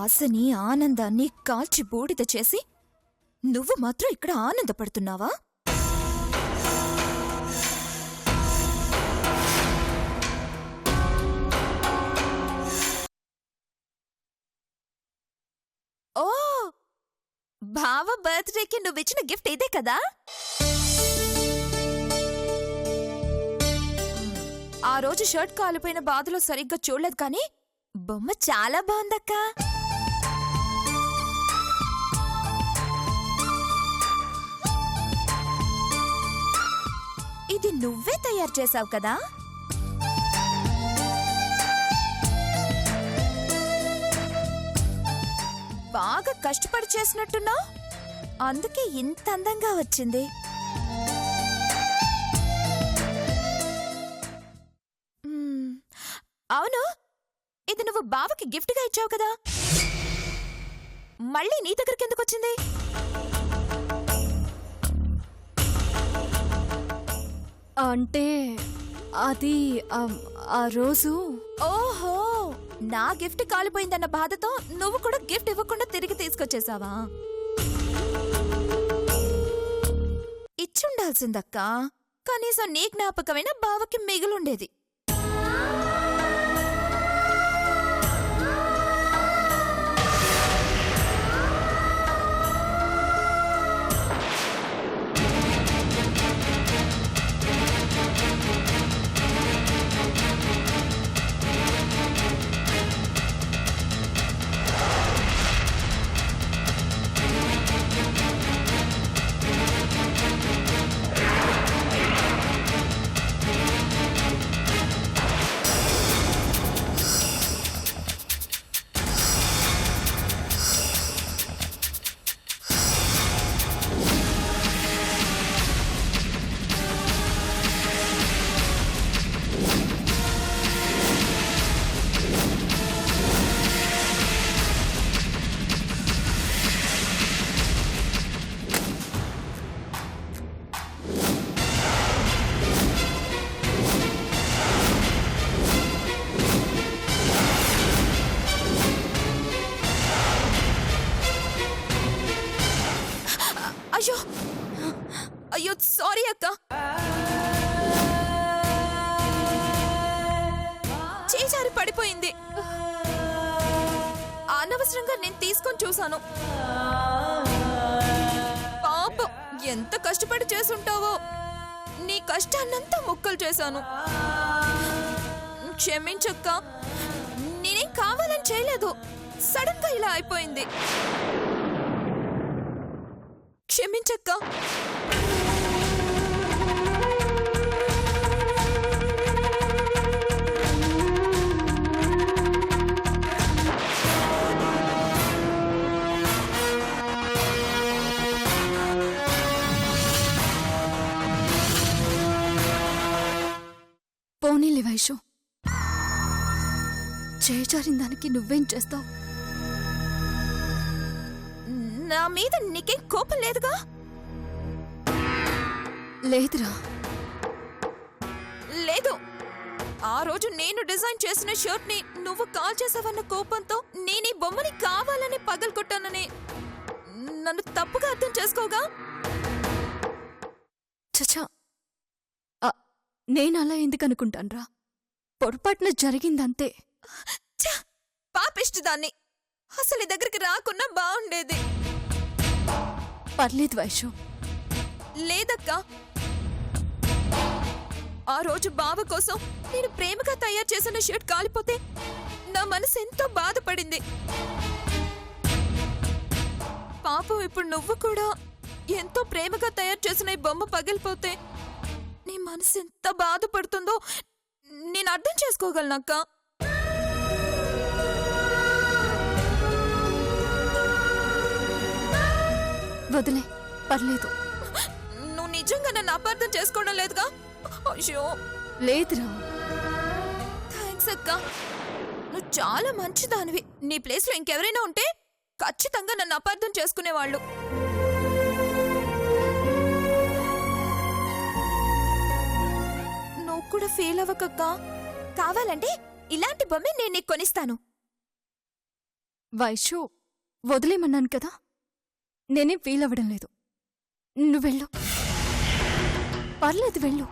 ఆశని ఆనందాన్ని కాల్చి బూడిద చేసి నువ్వు మాత్రం ఇక్కడ ఆనందపడుతున్నావా? ఓ, బావ బర్త్డేకి నువ్విచ్చిన గిఫ్ట్ ఇదే కదా? ఆ రోజు షర్ట్ కాలిపోయిన బాధలో సరిగ్గా చూడలేదు కానీ బొమ్మ చాలా బాగుందక్క. ఇది నువ్వే తయారు చేసావు కదా? బాగా కష్టపడి చేసినట్టున్నావు, అందుకే ఇంత అందంగా వచ్చింది. అవును, ఇది నువ్వు బావకి గిఫ్ట్గా ఇచ్చావు కదా, మళ్ళీ నీ దగ్గరికి ఎందుకు వచ్చింది? అంటే అది ఆ రోజు. ఓహో, నా గిఫ్ట్ కాలిపోయిందన్న బాధతో నువ్వు కూడా గిఫ్ట్ ఇవ్వకుండా తిరిగి తీసుకొచ్చేసావా? ఇచ్చుండాల్సిందక్కా, కనీసం నీ జ్ఞాపకమైన బావకి మిగులుండేది. అయ్యో అయ్యో, సారీ అక్క. చేజారి పడిపోయింది. అనవసరంగా నేను తీసుకొని చూశాను. పాపం, ఎంత కష్టపడి చేసుంటావో. నీ కష్టాన్నంతా ముక్కలు చేశాను. క్షమించక్క, నేనేం కావాలని చేయలేదు. సడన్ గా ఇలా అయిపోయింది. క్షమించక్క. పోనీలే వైషు, చేజారిన దానికి నువ్వేం చేస్తావు? నా మీద నీకేం కోపం లేదుగా? లేదురా. లేదు, ఆ రోజు నేను డిజైన్ చేసిన షర్ట్ ని నువ్వు కాల్ చేసావన్న కోపంతో నేనీ బొమ్మని కావాలని పగలగొట్టానని నన్ను తప్పుగా అర్థం చేసుకోగా? చచా, నేను అలా ఎందుకు అనుకుంటాన్రా? పొరపాటున జరిగిందంతే. పాపిష్టి దాన్ని, అసలు నీ దగ్గరికి రాకున్నా బాగుండేది. పర్లేదు వైషు. లేదక్కా, ఆ రోజు బావ కోసం నేను ప్రేమగా తయారు చేసిన షర్ట్ కాలిపోతే నా మనసు ఎంతో బాధపడింది. పాపం, ఇప్పుడు నువ్వు కూడా ఎంతో ప్రేమగా తయారు చేసిన ఈ బొమ్మ పగిలిపోతే నీ మనసు ఎంత బాధపడుతుందో నేను అర్థం చేసుకోగలనక్క. వదిలే, పర్లేదు. నువ్వు నిజంగా నన్ను అపార్థం చేసుకోవడం లేదుగా? అయ్యో లేదురా. థ్యాంక్స్ అక్క, నువ్వు చాలా మంచిదానివి. నీ ప్లేస్లో ఇంకెవరైనా ఉంటే ఖచ్చితంగా నన్ను అపార్థం చేసుకునేవాళ్ళు. నువ్వు కూడా ఫీల్ అవ్వకక్క. కావాలంటే ఇలాంటి బొమ్మే నేను నీకు కొనిస్తాను. వైషు వదిలేమన్నాను కదా, నేనేం ఫీల్ అవ్వడం లేదు. నువ్వు వెళ్ళు, పర్లేదు వెళ్ళు.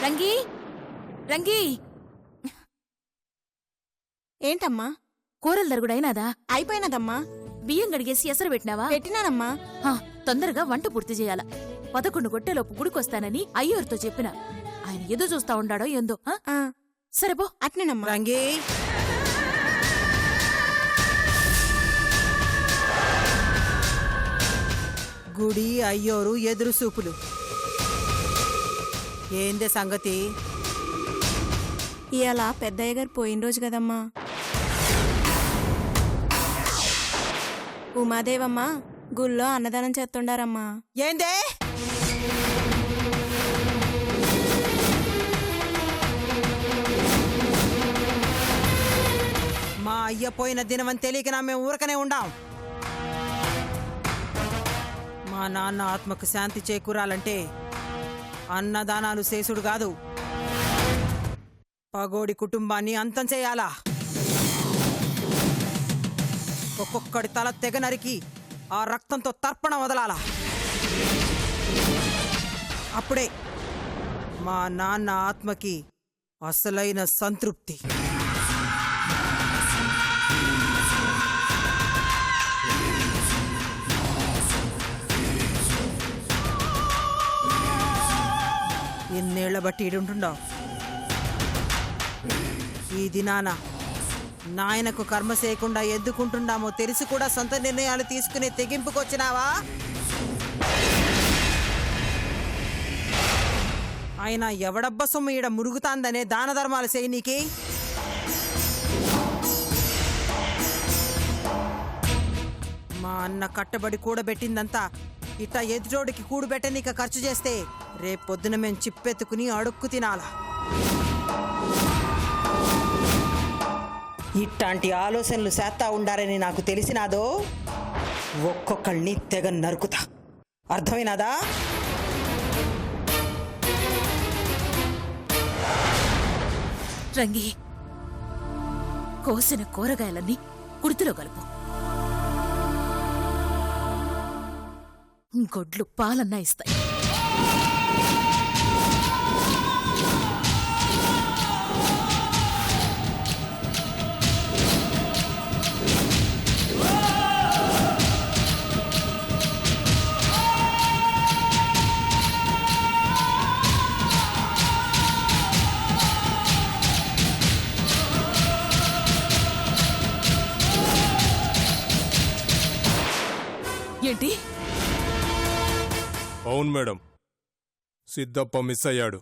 రంగి రంగి, ఏంటమ్మా? కూరలు దరుగుడైనాదా? అయిపోయినదమ్మా. బియ్యం గడిగేసి ఎసరు పెట్టినావా? పెట్టినానమ్మా. తొందరగా వంట పూర్తి చేయాల. 11 గొట్టెలోపు గుడికొస్తానని అయ్యోరితో చెప్పిన. ఆయన ఎదు చూస్తా ఉండాడో ఏందో. సరే పో. అట్నేనమ్మా. రంగి, గుడి అయ్యోరు ఎదురు సూపులు. ఏందే సంగతి? ఇవాళ పెద్దయ్య గారు పోయిన రోజు కదమ్మా. ఉమాదేవమ్మ గుళ్ళో అన్నదానం చేస్తుండారమ్మా. ఏందే? మా అయ్య పోయిన దినమని తెలియకనా మేము ఊరకనే ఉండాం. మా నాన్న ఆత్మకు శాంతి చేకూరాలంటే అన్నదానాలు చేసుడు కాదు, పగోడి కుటుంబాన్ని అంతం చేయాలా. ఒక్కొక్కడి తల తెగ నరికి ఆ రక్తంతో తర్పణ వదలాలా. అప్పుడే మా నాన్న ఆత్మకి అసలైన సంతృప్తి. ఎన్నేళ్ల బట్టి ఈడుంటుండవు. ఈ దినాన నాయనకు కర్మ చేయకుండా ఎద్దుకుంటున్నామో తెలిసి కూడా సొంత నిర్ణయాలు తీసుకునే తెగింపుకొచ్చినావా? ఆయన ఎవడబ్బ సొమ్ము ఈడ మురుగుతాందనే దాన ధర్మాలు చేయి నీకి. మా అన్న కట్టబడి కూడబెట్టిందంతా ఇట్టా ఎదుటోడికి కూడుబెట్టనీక ఖర్చు చేస్తే రేపొద్దున మేం చిప్పెత్తుకుని అడుక్కు తినాలా. ఇట్లాంటి ఆలోచనలు చేస్తా ఉండారని నాకు తెలిసినాదో ఒక్కొక్కళ్ళని తెగ నరుకుతా. అర్థమైనాదా? రంగి, కోసిన కూరగాయలన్నీ కుడితిలో కలుపు. గొడ్లు పాలన్నా ఇస్తాయి. ఏంటి? అవును మేడం, సిద్ధప్ప మిస్ అయ్యాడు.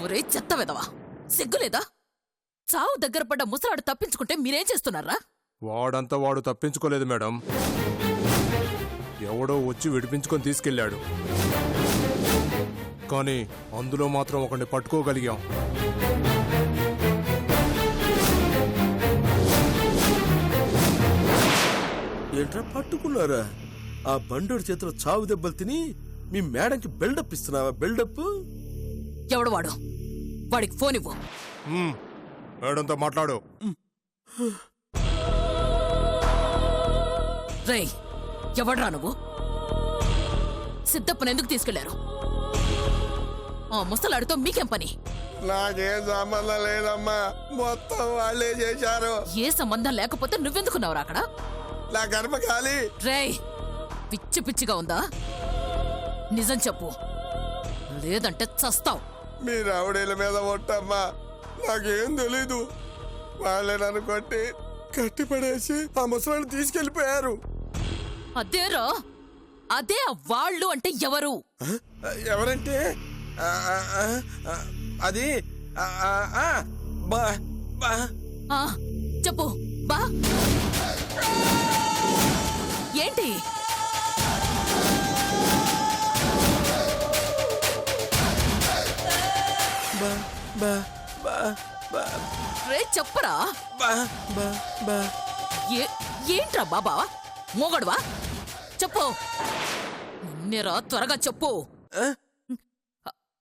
ఒరే చెత్త వెదవా, సిగ్గులేదా? చావు దగ్గర పడ్డ ముసలాడు తప్పించుకుంటే మీరేం చేస్తున్నారా? వాడంతా వాడు తప్పించుకోలేదు మేడం, ఎవడో వచ్చి విడిపించుకొని తీసుకెళ్లాడు. కానీ అందులో మాత్రం ఒకడిని పట్టుకోగలిగాం. ఏంట్రా పట్టుకున్నారా? ఆ బండోడి చేతిలో చావు దెబ్బలు తిని మీ మేడంకి బిల్డప్ ఇస్తున్నావా? బిల్డప్ ఎవడు వాడు? వాడికి ఫోన్ ఇవ్వు. మేడంతో మాట్లాడు. రేయ్, ఎవడ్రా నువ్వు? సిద్ధప్పని ఎందుకు తీసుకెళ్లారు? ఆ ముసలాడితో మీకేం పని? నాకేం సంబంధం లేదమ్మా, మొత్తం వాళ్ళే చేశారు. ఏ సంబంధం లేకపోతే నువ్వెందుకున్నావురా అక్కడ? నా గర్భ ఖాళీ. రేయ్, పిచ్చి పిచ్చిగా ఉందా? నిజం చెప్పు, లేదంటే చస్తావు. మీ రౌడీల మీద ఒట్టమ్మా, నాకేం తెలీదు. వాళ్ళే నన్ను కొట్టి కట్టి పడేసి ఆ ముసలాన్ని తీసుకెళ్లిపోయారు. అదేరా, అదే ఆ వాళ్ళు అంటే ఎవరు? ఎవరంటే అది ఆ, చెప్పు బా. ఏంటి? రే చెప్పరా. ఏంట్రా బాబా, మోగడువా? చెప్పు, నిన్నేరా, త్వరగా చెప్పు.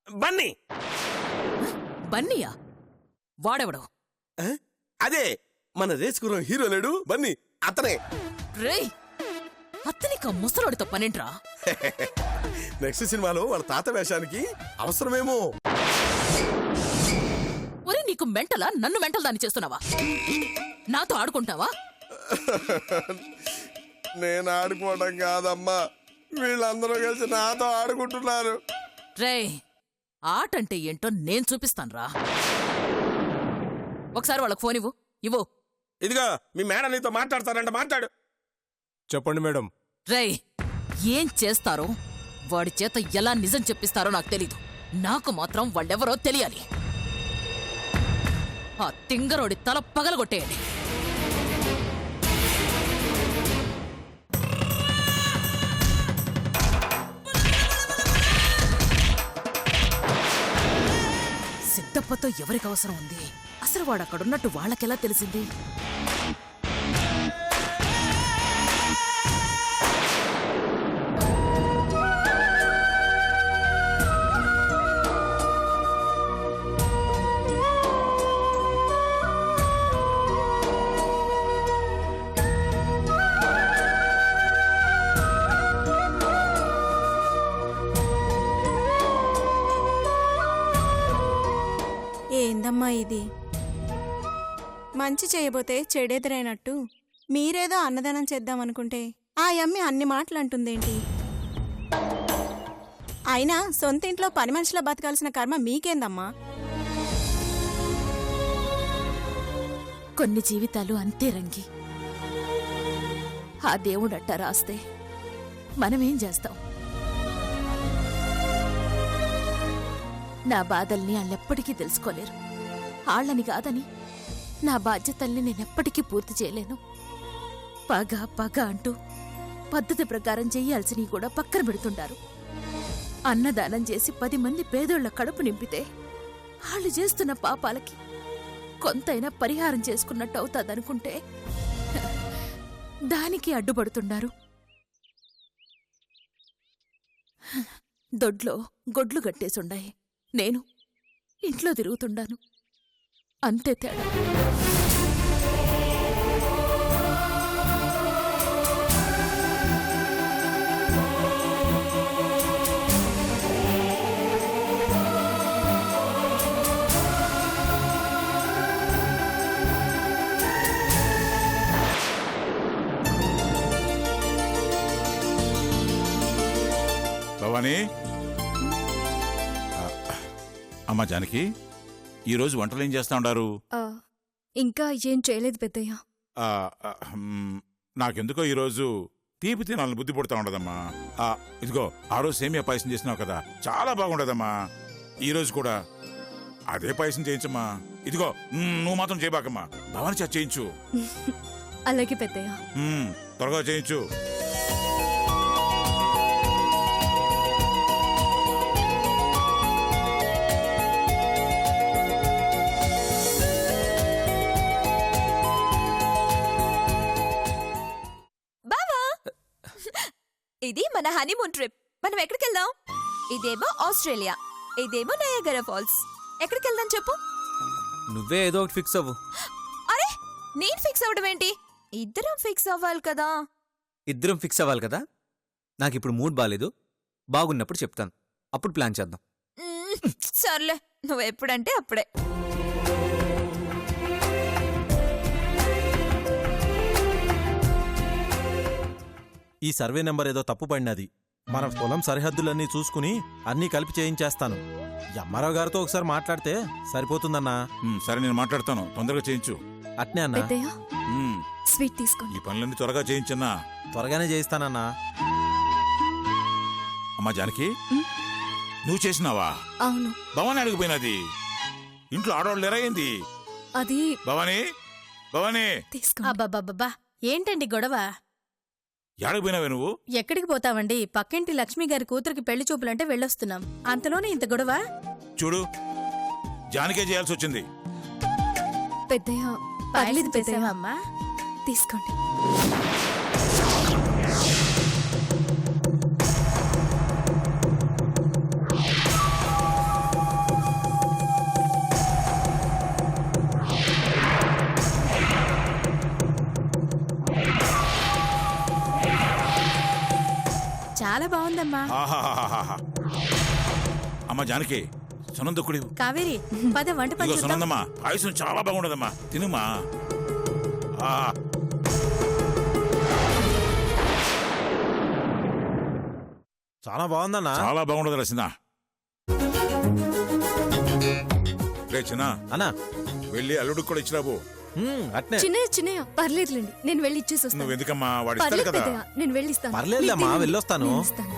బన్నీ. బన్నీయా? వాడెవడు? అదే మన రేసుకురం హీరో లేడు బన్నీ, అతనే. రేయ్, అతనికి ముసలోడితో పనేంట్రా? నెక్స్ట్ సినిమాలో వాళ్ళ తాత వేషానికి అవసరమేమో. ఒరే, నీకు మెంటలా? నన్ను మెంటల్ దాన్ని చేస్తున్నావా? నాతో ఆడుకుంటావా? నేను ఆడుకోవడం కాదమ్మా, వీళ్ళందరూ కలిసి నాతో ఆడుకుంటున్నారు. రేయ్, ఆటంటే ఏంటో నేను చూపిస్తానురా. ఒకసారి వాళ్ళకి ఫోన్ ఇవ్వు. ఇవ్వు. ఇదిగో మీ మేడం నీతో మాట్లాడతారంట, మాట్లాడు. చెప్పండి మేడం. రేయ్, ఏం చేస్తారో, వాడి చేత ఎలా నిజం చెప్పిస్తారో నాకు తెలీదు. నాకు మాత్రం వాళ్ళెవరో తెలియాలి. ఆ తింగరోడి తల పగలగొట్టేయండి. సిద్ధప్పతో ఎవరికి అవసరం ఉంది? అసలు వాడు అక్కడున్నట్టు వాళ్ళకెలా తెలిసింది? ఏందమ్మా ఇది? మంచి చేయబోతే చెడెదురైనట్టు మీరేదో అన్నదానం చేద్దామనుకుంటే ఆ యమ్మి అన్ని మాటలు అంటుందేంటి? అయినా సొంత ఇంట్లో పని మనిషిలో బతకాల్సిన కర్మ మీకేందమ్మా? కొన్ని జీవితాలు అంతే రంగి. ఆ దేవుడట్ట రాస్తే మనమేం చేస్తాం? నా బాధల్ని వాళ్ళెప్పటికీ తెలుసుకోలేరు. ఆళ్ళని కాదని నా బాధ్యతల్ని నేనెప్పటికీ పూర్తి చేయలేను. పగ పగ అంటూ పద్ధతి ప్రకారం చెయ్యాల్సినవి కూడా పక్కన పెడుతుంటారు. అన్నదానం చేసి 10 మంది పేదోళ్ల కడుపు నింపితే వాళ్ళు చేస్తున్న పాపాలకి కొంతైనా పరిహారం చేసుకున్నట్టు అవుతాదనుకుంటే దానికి అడ్డుపడుతున్నారు. దొడ్లో గొడ్లు కట్టేసుండాయి, నేను ఇంట్లో తిరుగుతుండాను. అంతే తేడా. భవానీ, అమ్మా జానకి, ఈరోజు వంటలు ఏం చేస్తా ఉండారు? ఇంకా ఏం చేయలేదు పెద్దయ్య. నాకెందుకో ఈరోజు తీపి తినాలని బుద్ధి పుడతా ఉండదమ్మా. ఇదిగో ఆ రోజు సేమియా పాయసం చేసినావు కదా, చాలా బాగుండదమ్మా. ఈరోజు కూడా అదే పాయసం చేయించమ్మా. ఇదిగో నువ్వు మాత్రం చేయబాకమ్మా, భవాని చేత చేయించు. అలాగే పెద్దయ్య. త్వరగా చేయించు. ఇది మన హనీమూన్ ట్రిప్. మనం ఎక్కడికి వెళ్దాం? ఇదేమో ఆస్ట్రేలియా, ఇదేమో నయాగరా ఫాల్స్. ఎక్కడికి వెళ్దాం చెప్పు? నువ్వే ఏదో ఒకటి ఫిక్స్ అవ్వు. అరే, నేను ఫిక్స్ అవ్వడం ఏంటి? ఇద్దరం ఫిక్స్ అవ్వాలి కదా. ఇద్దరం ఫిక్స్ అవ్వాలి కదా. నాకు ఇప్పుడు మూడ్ బాగాలేదు, బాగున్నప్పుడు చెప్తాను, అప్పుడు ప్లాన్ చేద్దాం. సర్లే నువ్వు ఎప్పుడంటే అప్పుడే. ఈ సర్వే నెంబర్ ఏదో తప్పు పడినది. మన పొలం సరిహద్దులన్నీ చూసుకుని అన్నీ కలిపి చేయించేస్తాను. ఎమ్మారావు గారితో ఒకసారి మాట్లాడితే సరిపోతుందన్నా. సరే నేను మాట్లాడతాను, తొందరగా చేయించు. అట్నే అన్నా. పెద్దయ్య ఉమ్, స్వీట్ తీసుకోండి. ఈ పనులన్నీ త్వరగా చేయించన్నా. త్వరగానే చేయిస్తానన్నా. అమ్మా జానకి, నువ్వు చేసినావా? అవును, భవానీ అడిగిపోయినది. ఇంట్లో ఆడవాళ్ళు లేరా ఏంది? అది భవానీ, భవానీ తీసుకోండి. అబ్బబ్బబ్బా ఏంటండి గొడవ? ఏడకపోయినావే నువ్వు? ఎక్కడికి పోతావండి? పక్కింటి లక్ష్మి గారి కూతురికి పెళ్లి చూపులంటే వెళ్ళొస్తున్నాం. అంతలోనే ఇంత గొడవ? చూడు, జానకే చేయాల్సి వచ్చింది. పెద్దయ్య పర్లేదు పెద్దయ్య, చేసావా అమ్మా? తీసుకోండి. చాలా బాగుందమ్మా. ఆహాహాహాహా. అమ్మా జానకి, సునందకుడి కావేరి పద వంట పని ఇదిగో చూద్దాం. సునందమ్మా, పాయసం చాలా బాగుండదమ్మా, తినుమా. ఆ, చాలా బాగుందన్నా. చాలా బాగుండదు రచన. రే చిన్న, అన్నా. వెళ్ళి అల్లుడికి కూడా ఇచ్చిరాబో. అట్నే. చిన్నయ్య పర్లేదులేండి, నేను వెళ్ళి ఇచ్చేసి వస్తాను. నువ్వు ఎందుకమ్మా, వాడు ఇస్తాడు పర్లేదు కదా. పెద్దయ్య, నేను వెళ్ళిస్తాను. పర్లేదులేమ్మా, మీరు తినండి. వెళ్ళొస్తాను. నేను ఇస్తాను.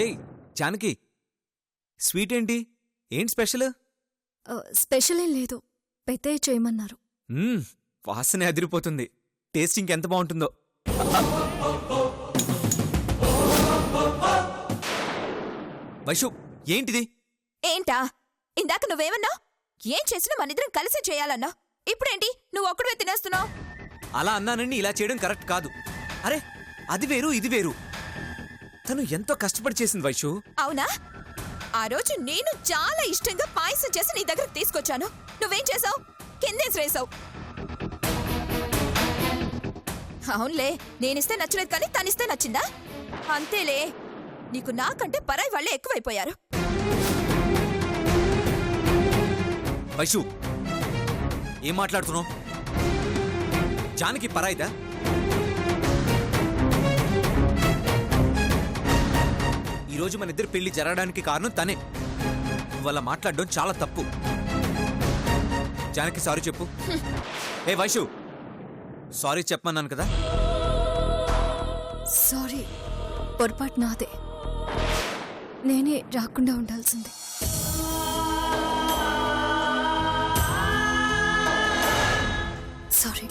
ఏయ్ జానకి, స్వీట్ ఏంటి? ఏంటి స్పెషల్? స్పెషల్ ఏం లేదు, పెద్దయ్య చేయమన్నారు. వాసనే అదిరిపోతుంది. టేస్ట్ ఇంకెంత బాగుంటుందో. వైషు, ఏంటిది? ఏంటా? ఇందాక నువ్వేమన్నా? ఏం చేసినా మనిద్దరం కలిసి చేయాలన్నా. ఇప్పుడేంటి నువ్వు ఒక్కడే తినేస్తున్నావు? అలా అన్నానని ఇలా చేయడం కరెక్ట్ కాదు. అరే, అది వేరు ఇది వేరు. తను ఎంతో కష్టపడి చేసింది వైషు. అవునా? ఆ రోజు నేను చాలా ఇష్టంగా పాయసం చేసి నీ దగ్గరకు తీసుకొచ్చాను. నువ్వేం చేసావు? కిందేసి రేసావు. అవునులే, నేనిస్తే నచ్చలేదు కానీ తనిస్తే నచ్చిందా? అంతేలే, నీకు నాకంటే పరాయి వాళ్ళే ఎక్కువైపోయారు. వైషు, ఏం మాట్లాడుతున్నావు? జానకి పరాయిదా? ఈరోజు మన ఇద్దరు పెళ్లి జరగడానికి కారణం తనే. నువ్వు అలా మాట్లాడడం చాలా తప్పు. జానకి సారీ చెప్పు. ఏ వైషు, సారీ చెప్పమన్నాను కదా. సారీ, పొరపాటు నాదే. నేనే రాకుండా ఉండాల్సింది. సారీ.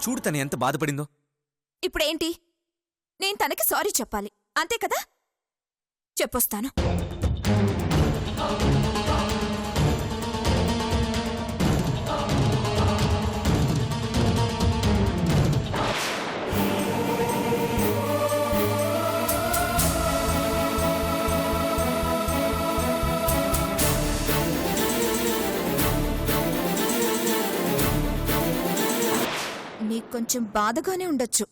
చూడు తను ఎంత బాధపడిందో. ఇప్పుడేంటి? నేను తనకి సారీ చెప్పాలి, అంతే కదా? చెప్పొస్తాను. నీకు కొంచెం బాధగానే ఉండొచ్చు,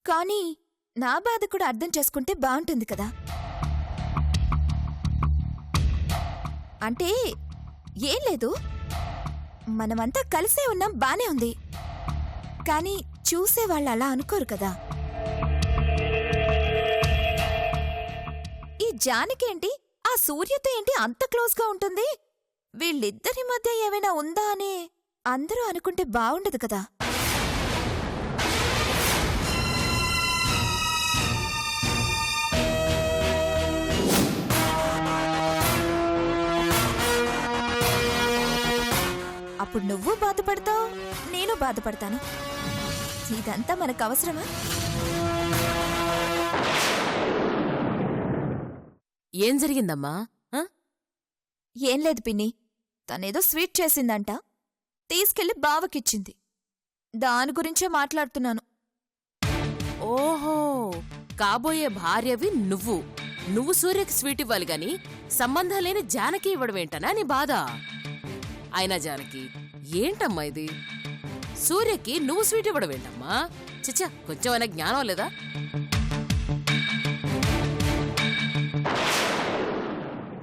కానీ నా బాధ కూడా అర్థం చేసుకుంటే బాగుంటుంది కదా. అంటే ఏం లేదు, మనమంతా కలిసే ఉన్నాం, బానే ఉంది. కానీ చూసేవాళ్ళు అలా అనుకోరు కదా. ఈ జానకేంటి ఆ సూర్యతో ఏంటి అంత క్లోజ్గా ఉంటుంది? వీళ్ళిద్దరి మధ్య ఏమైనా ఉందా అని అందరూ అనుకుంటే బాగుండదు కదా. అప్పుడు నువ్వు బాధపడతావు, నేను బాధపడతాను. ఇదంతా మనకు అవసరమా? ఏం జరిగిందమ్మా ఆ? ఏం లేదు పిన్ని, తనేదో స్వీట్ చేసిందంట, తీసుకెళ్లి బావకిచ్చింది. దాని గురించే మాట్లాడుతున్నాను. ఓహో, కాబోయే భార్యవి నువ్వు. నువ్వు సూర్యకి స్వీట్ ఇవ్వాలి గాని సంబంధం లేని జానకి ఇవ్వడమేంటనా నీ బాధ? అయినా జానకి, ఏంటమ్మా ఇది? సూర్యకి నువ్వు స్వీట్ ఇవ్వడమేంటమ్మా? చచ్చా, కొంచెమైనా జ్ఞానం లేదా?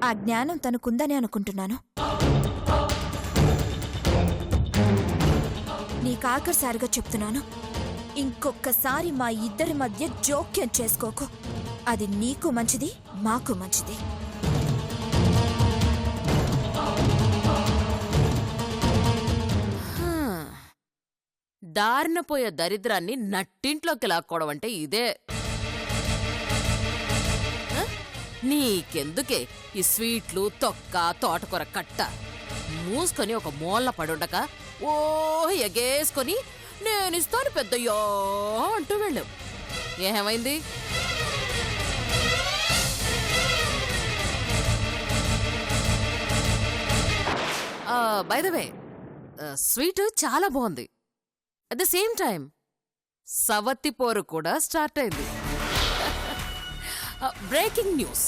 ఆ జ్ఞానం తనకుందని అనుకుంటున్నాను. నీకాఖరిసారిగా చెప్తున్నాను, ఇంకొక్కసారి మా ఇద్దరి మధ్య జోక్యం చేసుకోకు. అది నీకు మంచిది, మాకు మంచిది. దారిన పోయే దరిద్రాన్ని నట్టింట్లోకి లాక్కోవడం అంటే ఇదే. ఆ? నీకెందుకే ఈ స్వీట్లు, తొక్క, తోటకూర కట్ట? మూసుకొని ఒక మూలన పడుండక ఓ ఎగేసుకొని నేనిస్తాను పెద్దయ్యో అంటూ వెళ్ళావు. ఏమైంది? బై ద వే, స్వీట్ చాలా బాగుంది. అట్ ద సేమ్ టైం సవతి పోరు కూడా స్టార్ట్ అయింది. బ్రేకింగ్ న్యూస్,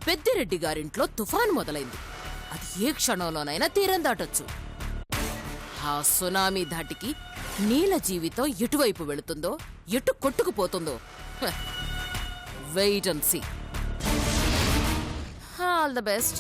పెద్దిరెడ్డి గారింట్లో తుఫాన్ మొదలైంది. అది ఏ క్షణంలోనైనా తీరం దాటొచ్చు. ఆ సునామీ ధాటికి నీల జీవితం ఎటువైపు వెళుతుందో, ఎటు కొట్టుకుపోతుందో wait and see. All the best.